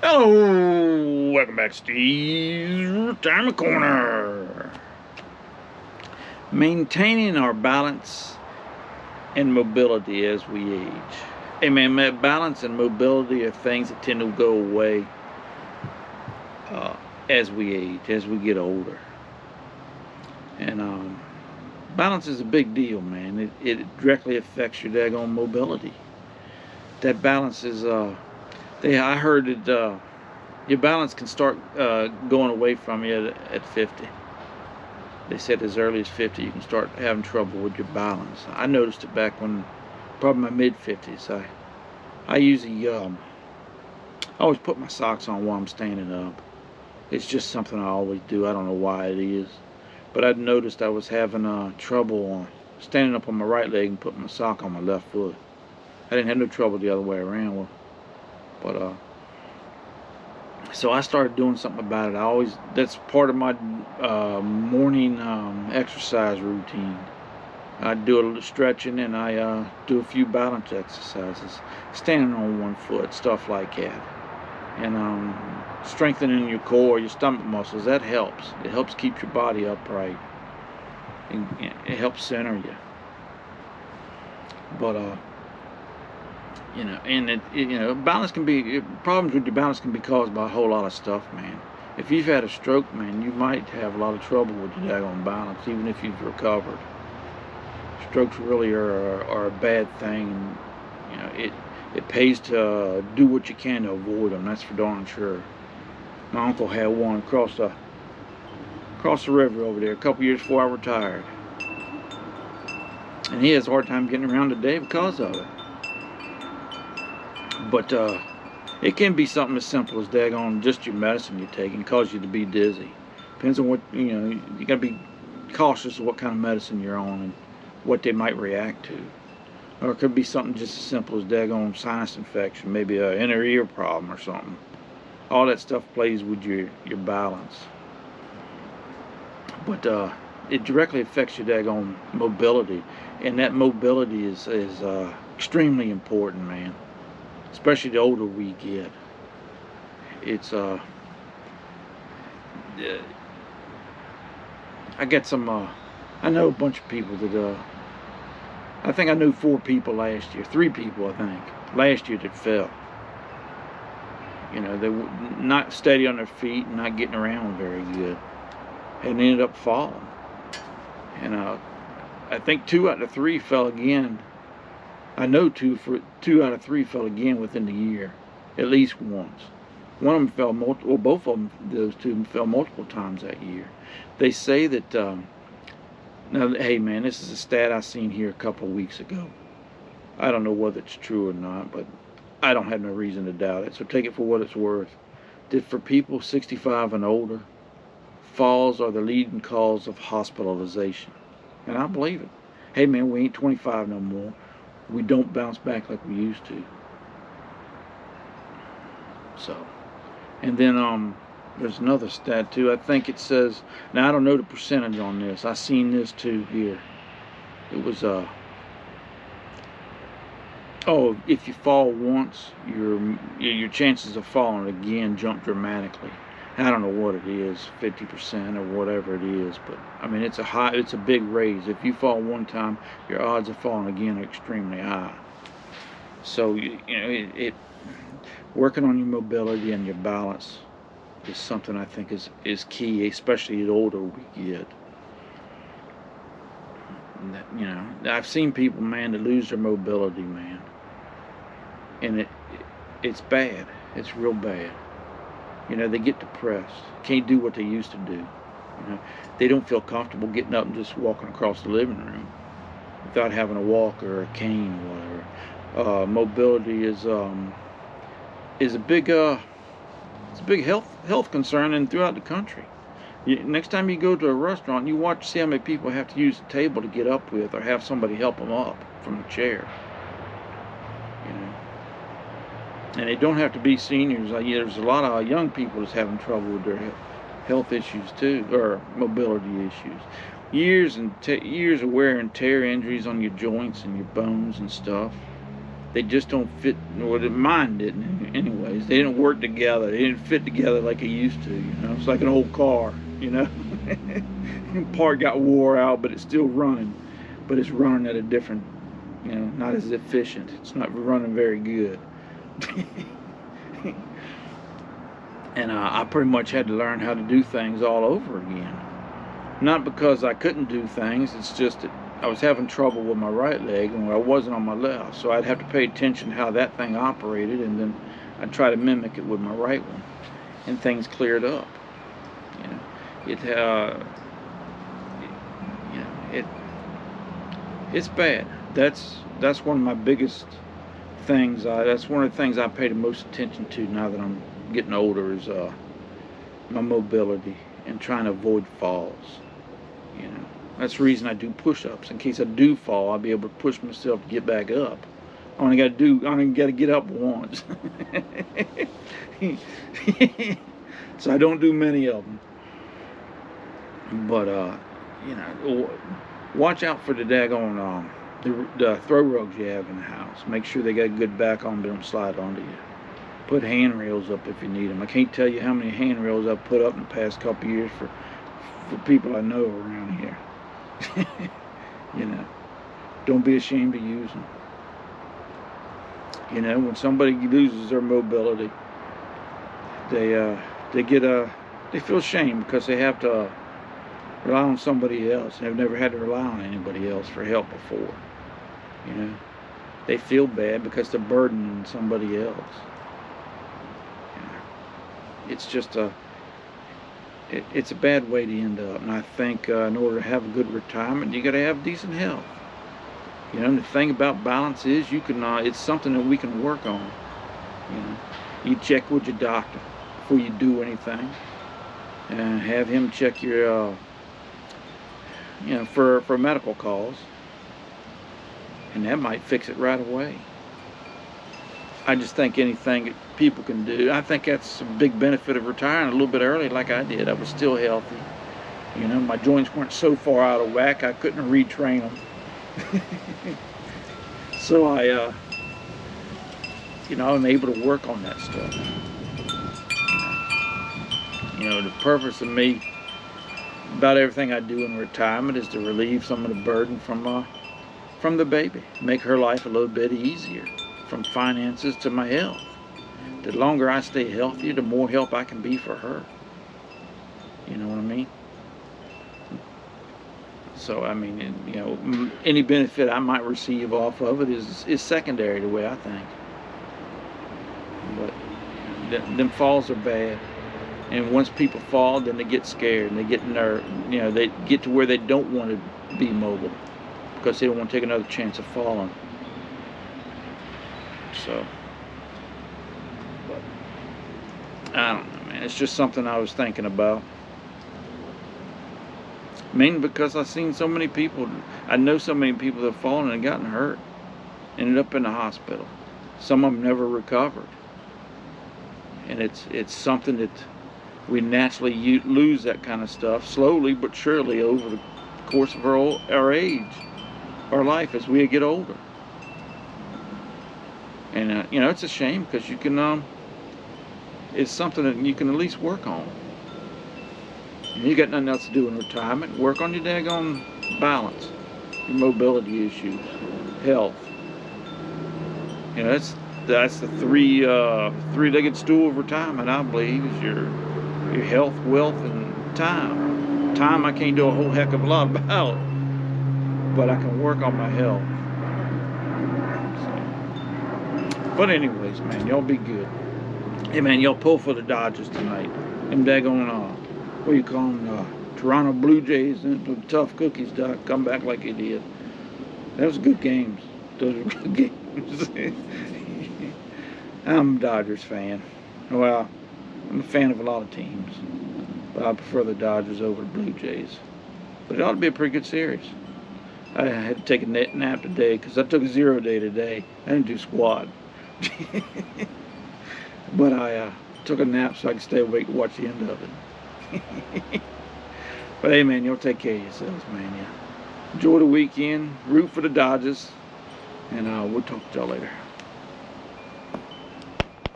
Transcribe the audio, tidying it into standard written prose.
Hello, welcome back to Steve's Retirement Corner. Maintaining our balance and mobility as we age. Hey man, balance and mobility are things that tend to go away as we age, as we get older. And balance is a big deal, man. It directly affects your daggone mobility. That balance is, I heard that your balance can start going away from you at 50. They said as early as 50 you can start having trouble with your balance. I noticed it back when, probably my mid-50s. I usually always put my socks on while I'm standing up. It's just something I always do. I don't know why it is, but I'd noticed I was having trouble standing up on my right leg and putting my sock on my left foot. I didn't have no trouble the other way around, but so I started doing something about it. That's part of my morning exercise routine. I do a little stretching, and I do a few balance exercises, standing on one foot, stuff like that. And strengthening your core, your stomach muscles, that helps. It helps keep your body upright, and it helps center you. But balance can be, problems with your balance can be caused by a whole lot of stuff, man. If you've had a stroke, man, you might have a lot of trouble with your daggone balance, even if you've recovered. Strokes really are a bad thing. It pays to do what you can to avoid them. That's for darn sure. My uncle had one across the river over there a couple years before I retired, and he has a hard time getting around today because of it. But it can be something as simple as daggone just your medicine you're taking cause you to be dizzy. Depends on what, you gotta be cautious of what kind of medicine you're on and what they might react to. Or it could be something just as simple as daggone sinus infection, maybe an inner ear problem or something. All that stuff plays with your balance. But it directly affects your daggone mobility, and that mobility is extremely important, man. Especially the older we get. It's I get some I know a bunch of people that I think I knew 4 people last year, 3 people I think last year that fell. They were not steady on their feet and not getting around very good, and ended up falling. And I think 2 out of 3 fell again. I know 2 out of 3 fell again within the year, at least once. One of them fell both of them, those 2 fell multiple times that year. They say that now, hey man, this is a stat I seen here a couple of weeks ago. I don't know whether it's true or not, but I don't have no reason to doubt it, so take it for what it's worth. That for people 65 and older, falls are the leading cause of hospitalization. And I believe it. Hey man, we ain't 25 no more. We don't bounce back like we used to. So, and then there's another stat too. I think it says, now I don't know the percentage on this. I seen this too here. It was if you fall once, your chances of falling again jump dramatically. I don't know what it is, 50% or whatever it is, but I mean it's a big raise. If you fall one time, your odds of falling again are extremely high. So working on your mobility and your balance is something I think is key, especially the older we get. I've seen people, man, that lose their mobility, man, and it's bad. It's real bad. They get depressed, can't do what they used to do. They don't feel comfortable getting up and just walking across the living room without having a walker or a cane or whatever. Mobility is a big health concern and throughout the country. Next time you go to a restaurant, you see how many people have to use the table to get up with, or have somebody help them up from the chair. And they don't have to be seniors. There's a lot of young people that's having trouble with their health issues too, or mobility issues. Years of wear and tear injuries on your joints and your bones and stuff. They just don't fit. Well, mine didn't, anyways. They didn't work together. They didn't fit together like they used to. You know, it's like an old car. You know, part got wore out, but it's still running. But it's running at a different, you know, not as efficient. It's not running very good. And I pretty much had to learn how to do things all over again. Not because I couldn't do things. It's just that I was having trouble with my right leg and I wasn't on my left, so I'd have to pay attention to how that thing operated, and then I'd try to mimic it with my right one, and things cleared up. You know, it's bad. That's one of my biggest things. That's one of the things I pay the most attention to now that I'm getting older, is my mobility and trying to avoid falls. You know. That's the reason I do push-ups. In case I do fall, I'll be able to push myself to get back up. I only got to get up once. So I don't do many of them. But you know, watch out for the daggone the throw rugs you have in the house. Make sure they got a good back on them, don't slide onto you. Put handrails up if you need them. I can't tell you how many handrails I've put up in the past couple of years for people I know around here. You know, don't be ashamed to use them. You know, when somebody loses their mobility, they feel shame because they have to rely on somebody else. They've never had to rely on anybody else for help before. You know, they feel bad because they're burdening somebody else. You know, it's just it's a bad way to end up. And I think in order to have a good retirement, you got to have decent health. You know, and the thing about balance is you can it's something that we can work on. You know, you check with your doctor before you do anything, and have him check your you know, for medical calls, and that might fix it right away. I just think anything that people can do, I think that's a big benefit of retiring a little bit early like I did. I was still healthy. You know, my joints weren't so far out of whack I couldn't retrain them. So you know, I'm able to work on that stuff. You know, the purpose of me about everything I do in retirement is to relieve some of the burden from the baby, make her life a little bit easier, from finances to my health. The longer I stay healthy, the more help I can be for her. You know what I mean? So I mean, you know, any benefit I might receive off of it is secondary, the way I think. But them falls are bad, and once people fall, then they get scared and they get nervous. You know, they get to where they don't want to be mobile because they don't want to take another chance of falling. So, but I don't know, man. It's just something I was thinking about. Mainly because I've seen so many people, I know so many people that have fallen and gotten hurt, ended up in the hospital. Some of them never recovered. And it's something that we naturally lose, that kind of stuff, slowly but surely over the course of our age, our life as we get older. And you know, it's a shame because you can, it's something that you can at least work on. You got nothing else to do in retirement. Work on your daggone balance, your mobility issues, health. You know, that's the three-legged stool of retirement, I believe, is your health, wealth, and time. Time I can't do a whole heck of a lot about, but I can work on my health. So. But anyways, man, y'all be good. Hey, man, y'all pull for the Dodgers tonight. Them daggone what do you call them, Toronto Blue Jays, and the tough cookies, Doc, come back like they did. That was good games. Those were good games. I'm a Dodgers fan. Well, I'm a fan of a lot of teams, but I prefer the Dodgers over the Blue Jays. But it ought to be a pretty good series. I had to take a nap today because I took a 0 day today. I didn't do squat. But I took a nap so I could stay awake to watch the end of it. But hey, man, y'all take care of yourselves, man. Yeah. Enjoy the weekend. Root for the Dodgers. And we'll talk to y'all later.